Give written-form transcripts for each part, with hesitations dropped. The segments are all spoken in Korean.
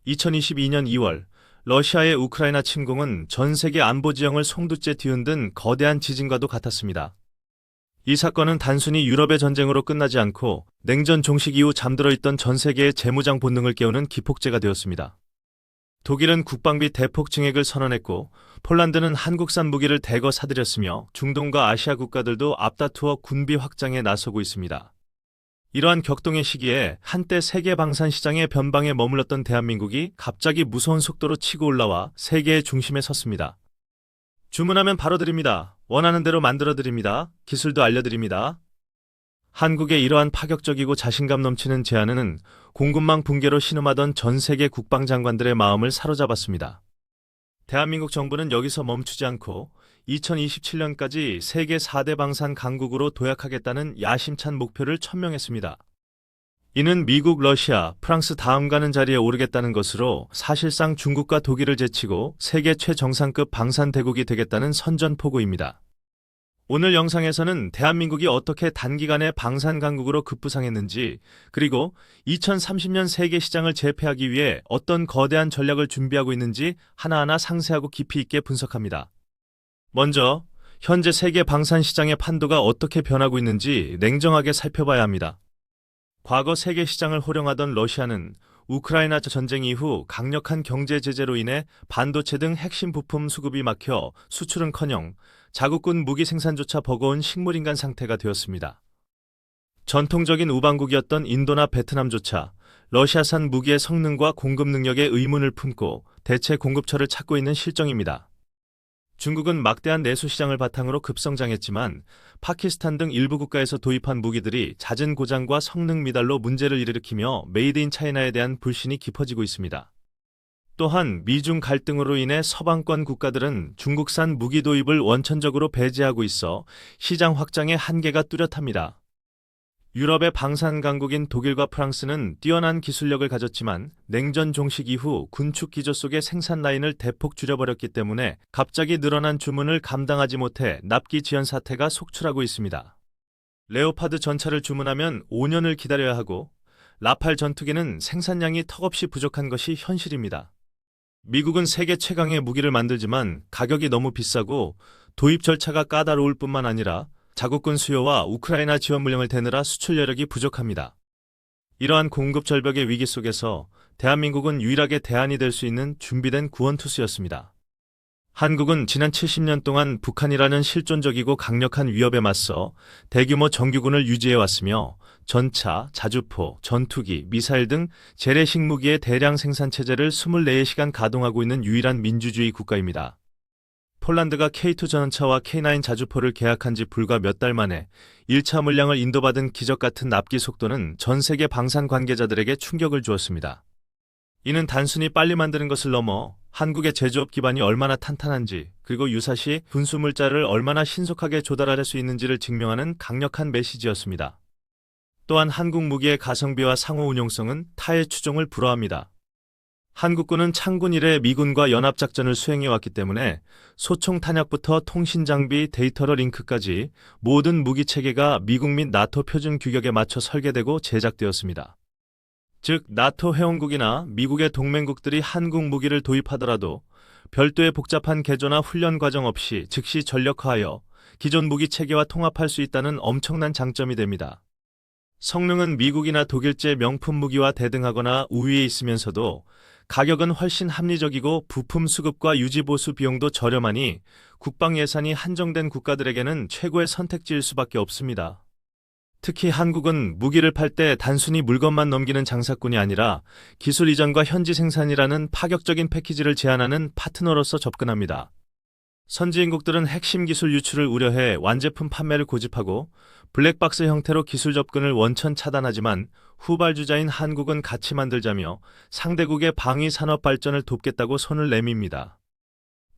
2022년 2월 러시아의 우크라이나 침공은 전 세계 안보 지형을 송두째 뒤흔든 거대한 지진과도 같았습니다. 이 사건은 단순히 유럽의 전쟁으로 끝나지 않고 냉전 종식 이후 잠들어 있던 전 세계의 재무장 본능을 깨우는 기폭제가 되었습니다. 독일은 국방비 대폭 증액을 선언했고 폴란드는 한국산 무기를 대거 사들였으며 중동과 아시아 국가들도 앞다투어 군비 확장에 나서고 있습니다. 이러한 격동의 시기에 한때 세계 방산 시장의 변방에 머물렀던 대한민국이 갑자기 무서운 속도로 치고 올라와 세계의 중심에 섰습니다. 주문하면 바로 드립니다. 원하는 대로 만들어 드립니다. 기술도 알려드립니다. 한국의 이러한 파격적이고 자신감 넘치는 제안은 공급망 붕괴로 신음하던 전 세계 국방장관들의 마음을 사로잡았습니다. 대한민국 정부는 여기서 멈추지 않고 2027년까지 세계 4대 방산 강국으로 도약하겠다는 야심찬 목표를 천명했습니다. 이는 미국, 러시아, 프랑스 다음 가는 자리에 오르겠다는 것으로 사실상 중국과 독일을 제치고 세계 최정상급 방산 대국이 되겠다는 선전포고입니다. 오늘 영상에서는 대한민국이 어떻게 단기간에 방산 강국으로 급부상했는지, 그리고 2030년 세계 시장을 제패하기 위해 어떤 거대한 전략을 준비하고 있는지 하나하나 상세하고 깊이 있게 분석합니다. 먼저 현재 세계 방산 시장의 판도가 어떻게 변하고 있는지 냉정하게 살펴봐야 합니다. 과거 세계 시장을 호령하던 러시아는 우크라이나 전쟁 이후 강력한 경제 제재로 인해 반도체 등 핵심 부품 수급이 막혀 수출은커녕 자국군 무기 생산조차 버거운 식물인간 상태가 되었습니다. 전통적인 우방국이었던 인도나 베트남조차 러시아산 무기의 성능과 공급 능력에 의문을 품고 대체 공급처를 찾고 있는 실정입니다. 중국은 막대한 내수 시장을 바탕으로 급성장했지만 파키스탄 등 일부 국가에서 도입한 무기들이 잦은 고장과 성능 미달로 문제를 일으키며 메이드 인 차이나에 대한 불신이 깊어지고 있습니다. 또한 미중 갈등으로 인해 서방권 국가들은 중국산 무기 도입을 원천적으로 배제하고 있어 시장 확장의 한계가 뚜렷합니다. 유럽의 방산 강국인 독일과 프랑스는 뛰어난 기술력을 가졌지만 냉전 종식 이후 군축 기조 속의 생산 라인을 대폭 줄여버렸기 때문에 갑자기 늘어난 주문을 감당하지 못해 납기 지연 사태가 속출하고 있습니다. 레오파드 전차를 주문하면 5년을 기다려야 하고 라팔 전투기는 생산량이 턱없이 부족한 것이 현실입니다. 미국은 세계 최강의 무기를 만들지만 가격이 너무 비싸고 도입 절차가 까다로울 뿐만 아니라 자국군 수요와 우크라이나 지원 물량을 대느라 수출 여력이 부족합니다. 이러한 공급 절벽의 위기 속에서 대한민국은 유일하게 대안이 될 수 있는 준비된 구원투수였습니다. 한국은 지난 70년 동안 북한이라는 실존적이고 강력한 위협에 맞서 대규모 정규군을 유지해왔으며 전차, 자주포, 전투기, 미사일 등 재래식 무기의 대량 생산 체제를 24시간 가동하고 있는 유일한 민주주의 국가입니다. 폴란드가 K2 전차와 K9 자주포를 계약한 지 불과 몇 달 만에 1차 물량을 인도받은 기적 같은 납기 속도는 전 세계 방산 관계자들에게 충격을 주었습니다. 이는 단순히 빨리 만드는 것을 넘어 한국의 제조업 기반이 얼마나 탄탄한지, 그리고 유사시 분수물자를 얼마나 신속하게 조달할 수 있는지를 증명하는 강력한 메시지였습니다. 또한 한국 무기의 가성비와 상호 운용성은 타의 추종을 불허합니다. 한국군은 창군 이래 미군과 연합작전을 수행해왔기 때문에 소총 탄약부터 통신장비, 데이터러 링크까지 모든 무기체계가 미국 및 나토 표준 규격에 맞춰 설계되고 제작되었습니다. 즉 나토 회원국이나 미국의 동맹국들이 한국 무기를 도입하더라도 별도의 복잡한 개조나 훈련 과정 없이 즉시 전력화하여 기존 무기체계와 통합할 수 있다는 엄청난 장점이 됩니다. 성능은 미국이나 독일제 명품 무기와 대등하거나 우위에 있으면서도 가격은 훨씬 합리적이고 부품 수급과 유지 보수 비용도 저렴하니 국방 예산이 한정된 국가들에게는 최고의 선택지일 수밖에 없습니다. 특히 한국은 무기를 팔 때 단순히 물건만 넘기는 장사꾼이 아니라 기술 이전과 현지 생산이라는 파격적인 패키지를 제안하는 파트너로서 접근합니다. 선진국들은 핵심 기술 유출을 우려해 완제품 판매를 고집하고 블랙박스 형태로 기술 접근을 원천 차단하지만 후발주자인 한국은 같이 만들자며 상대국의 방위 산업 발전을 돕겠다고 손을 내밉니다.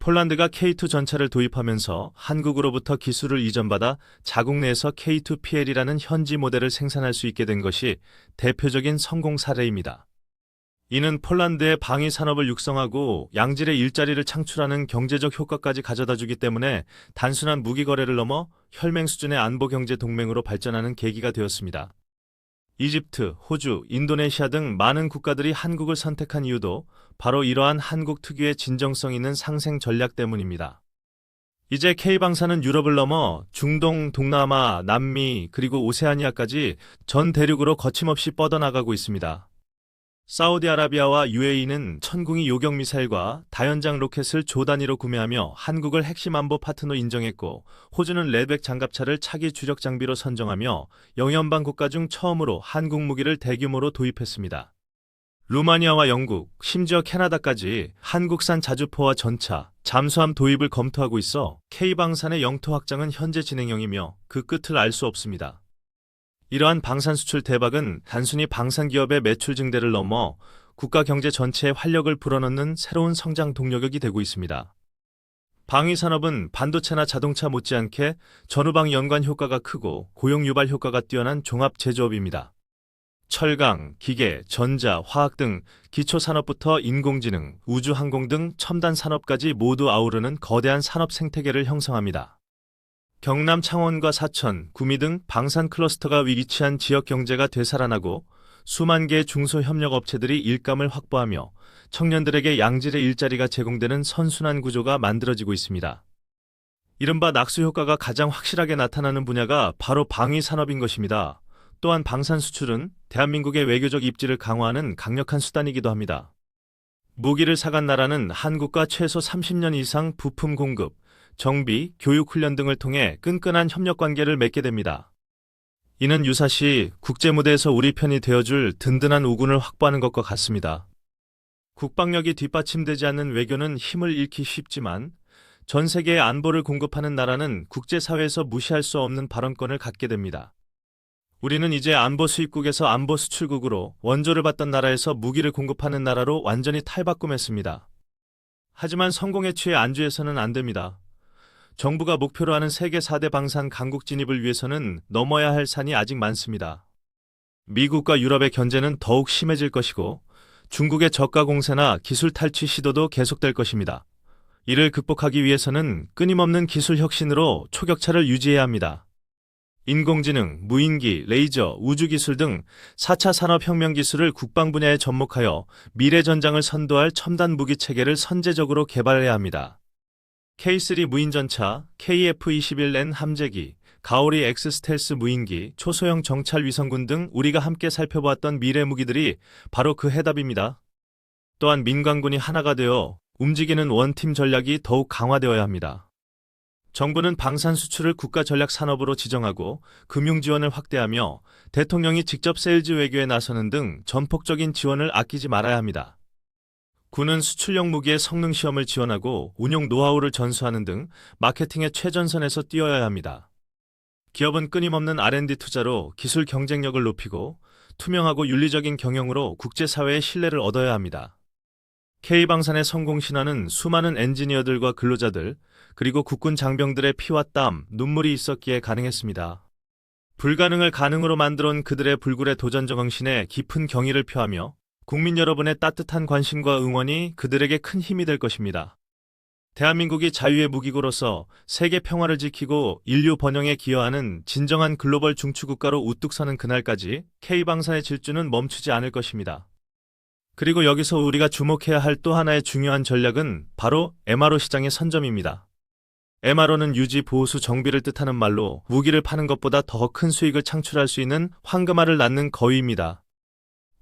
폴란드가 K2 전차를 도입하면서 한국으로부터 기술을 이전받아 자국 내에서 K2PL이라는 현지 모델을 생산할 수 있게 된 것이 대표적인 성공 사례입니다. 이는 폴란드의 방위 산업을 육성하고 양질의 일자리를 창출하는 경제적 효과까지 가져다 주기 때문에 단순한 무기 거래를 넘어 혈맹 수준의 안보 경제 동맹으로 발전하는 계기가 되었습니다. 이집트, 호주, 인도네시아 등 많은 국가들이 한국을 선택한 이유도 바로 이러한 한국 특유의 진정성 있는 상생 전략 때문입니다. 이제 K방사는 유럽을 넘어 중동, 동남아, 남미, 그리고 오세아니아까지 전 대륙으로 거침없이 뻗어나가고 있습니다. 사우디아라비아와 UAE는 천궁이 요격 미사일과 다연장 로켓을 조 단위로 구매하며 한국을 핵심 안보 파트너 인정했고, 호주는 레드백 장갑차를 차기 주력 장비로 선정하며 영연방 국가 중 처음으로 한국 무기를 대규모로 도입했습니다. 루마니아와 영국, 심지어 캐나다까지 한국산 자주포와 전차, 잠수함 도입을 검토하고 있어 K방산의 영토 확장은 현재 진행형이며 그 끝을 알 수 없습니다. 이러한 방산 수출 대박은 단순히 방산 기업의 매출 증대를 넘어 국가 경제 전체에 활력을 불어넣는 새로운 성장 동력이 되고 있습니다. 방위 산업은 반도체나 자동차 못지않게 전후방 연관 효과가 크고 고용 유발 효과가 뛰어난 종합 제조업입니다. 철강, 기계, 전자, 화학 등 기초 산업부터 인공지능, 우주 항공 등 첨단 산업까지 모두 아우르는 거대한 산업 생태계를 형성합니다. 경남 창원과 사천, 구미 등 방산 클러스터가 위기치한 지역 경제가 되살아나고 수만 개의 중소협력업체들이 일감을 확보하며 청년들에게 양질의 일자리가 제공되는 선순환 구조가 만들어지고 있습니다. 이른바 낙수 효과가 가장 확실하게 나타나는 분야가 바로 방위 산업인 것입니다. 또한 방산 수출은 대한민국의 외교적 입지를 강화하는 강력한 수단이기도 합니다. 무기를 사간 나라는 한국과 최소 30년 이상 부품 공급, 정비, 교육 훈련 등을 통해 끈끈한 협력 관계를 맺게 됩니다. 이는 유사시 국제 무대에서 우리 편이 되어줄 든든한 우군을 확보하는 것과 같습니다. 국방력이 뒷받침되지 않는 외교는 힘을 잃기 쉽지만 전 세계의 안보를 공급하는 나라는 국제사회에서 무시할 수 없는 발언권을 갖게 됩니다. 우리는 이제 안보 수입국에서 안보 수출국으로, 원조를 받던 나라에서 무기를 공급하는 나라로 완전히 탈바꿈했습니다. 하지만 성공에 취해 안주해서는 안 됩니다. 정부가 목표로 하는 세계 4대 방산 강국 진입을 위해서는 넘어야 할 산이 아직 많습니다. 미국과 유럽의 견제는 더욱 심해질 것이고 중국의 저가 공세나 기술 탈취 시도도 계속될 것입니다. 이를 극복하기 위해서는 끊임없는 기술 혁신으로 초격차를 유지해야 합니다. 인공지능, 무인기, 레이저, 우주기술 등 4차 산업혁명 기술을 국방 분야에 접목하여 미래 전장을 선도할 첨단 무기 체계를 선제적으로 개발해야 합니다. K3 무인전차, KF-21N 함재기, 가오리 X 스텔스 무인기, 초소형 정찰 위성군 등 우리가 함께 살펴보았던 미래 무기들이 바로 그 해답입니다. 또한 민간군이 하나가 되어 움직이는 원팀 전략이 더욱 강화되어야 합니다. 정부는 방산 수출을 국가 전략 산업으로 지정하고 금융 지원을 확대하며 대통령이 직접 세일즈 외교에 나서는 등 전폭적인 지원을 아끼지 말아야 합니다. 군은 수출용 무기의 성능 시험을 지원하고 운용 노하우를 전수하는 등 마케팅의 최전선에서 뛰어야 합니다. 기업은 끊임없는 R&D 투자로 기술 경쟁력을 높이고 투명하고 윤리적인 경영으로 국제사회의 신뢰를 얻어야 합니다. K방산의 성공 신화는 수많은 엔지니어들과 근로자들, 그리고 국군 장병들의 피와 땀, 눈물이 있었기에 가능했습니다. 불가능을 가능으로 만들어온 그들의 불굴의 도전 정신에 깊은 경의를 표하며 국민 여러분의 따뜻한 관심과 응원이 그들에게 큰 힘이 될 것입니다. 대한민국이 자유의 무기고로서 세계 평화를 지키고 인류 번영에 기여하는 진정한 글로벌 중추국가로 우뚝 서는 그날까지 K방산의 질주는 멈추지 않을 것입니다. 그리고 여기서 우리가 주목해야 할 또 하나의 중요한 전략은 바로 MRO 시장의 선점입니다. MRO는 유지, 보수, 정비를 뜻하는 말로 무기를 파는 것보다 더 큰 수익을 창출할 수 있는 황금알을 낳는 거위입니다.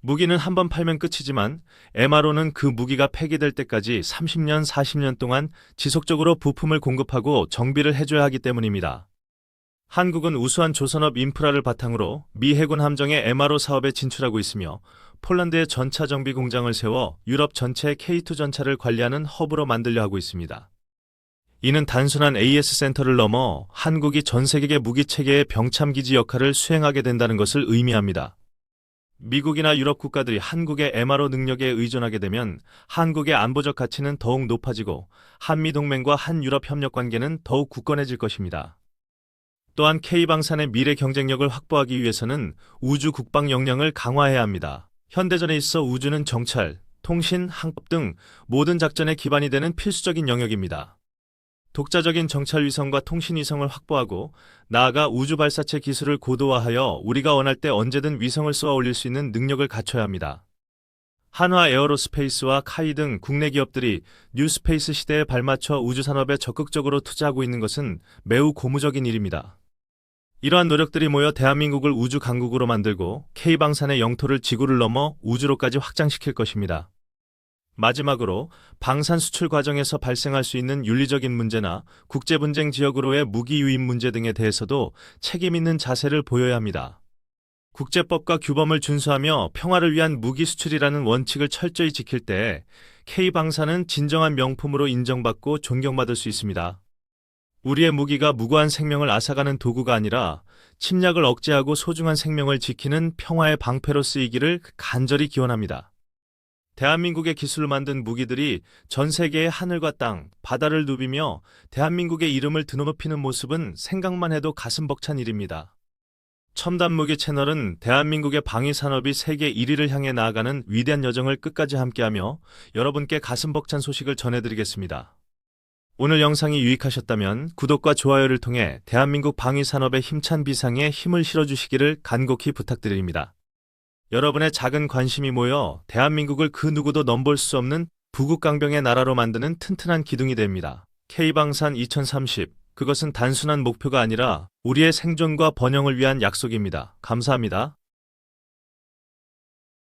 무기는 한 번 팔면 끝이지만 MRO는 그 무기가 폐기될 때까지 30년, 40년 동안 지속적으로 부품을 공급하고 정비를 해줘야 하기 때문입니다. 한국은 우수한 조선업 인프라를 바탕으로 미 해군 함정의 MRO 사업에 진출하고 있으며 폴란드에 전차 정비 공장을 세워 유럽 전체의 K2 전차를 관리하는 허브로 만들려 하고 있습니다. 이는 단순한 AS 센터를 넘어 한국이 전 세계 무기체계의 병참기지 역할을 수행하게 된다는 것을 의미합니다. 미국이나 유럽 국가들이 한국의 MRO 능력에 의존하게 되면 한국의 안보적 가치는 더욱 높아지고 한미동맹과 한유럽 협력 관계는 더욱 굳건해질 것입니다. 또한 K방산의 미래 경쟁력을 확보하기 위해서는 우주 국방 역량을 강화해야 합니다. 현대전에 있어 우주는 정찰, 통신, 항법 등 모든 작전의 기반이 되는 필수적인 영역입니다. 독자적인 정찰 위성과 통신 위성을 확보하고 나아가 우주 발사체 기술을 고도화하여 우리가 원할 때 언제든 위성을 쏘아 올릴 수 있는 능력을 갖춰야 합니다. 한화 에어로스페이스와 카이 등 국내 기업들이 뉴스페이스 시대에 발맞춰 우주 산업에 적극적으로 투자하고 있는 것은 매우 고무적인 일입니다. 이러한 노력들이 모여 대한민국을 우주 강국으로 만들고 K방산의 영토를 지구를 넘어 우주로까지 확장시킬 것입니다. 마지막으로 방산 수출 과정에서 발생할 수 있는 윤리적인 문제나 국제분쟁 지역으로의 무기 유입 문제 등에 대해서도 책임 있는 자세를 보여야 합니다. 국제법과 규범을 준수하며 평화를 위한 무기 수출이라는 원칙을 철저히 지킬 때 K방산은 진정한 명품으로 인정받고 존경받을 수 있습니다. 우리의 무기가 무고한 생명을 앗아가는 도구가 아니라 침략을 억제하고 소중한 생명을 지키는 평화의 방패로 쓰이기를 간절히 기원합니다. 대한민국의 기술로 만든 무기들이 전 세계의 하늘과 땅, 바다를 누비며 대한민국의 이름을 드높이는 모습은 생각만 해도 가슴 벅찬 일입니다. 첨단 무기 채널은 대한민국의 방위 산업이 세계 1위를 향해 나아가는 위대한 여정을 끝까지 함께하며 여러분께 가슴 벅찬 소식을 전해드리겠습니다. 오늘 영상이 유익하셨다면 구독과 좋아요를 통해 대한민국 방위 산업의 힘찬 비상에 힘을 실어주시기를 간곡히 부탁드립니다. 여러분의 작은 관심이 모여 대한민국을 그 누구도 넘볼 수 없는 부국강병의 나라로 만드는 튼튼한 기둥이 됩니다. K방산 2030, 그것은 단순한 목표가 아니라 우리의 생존과 번영을 위한 약속입니다. 감사합니다.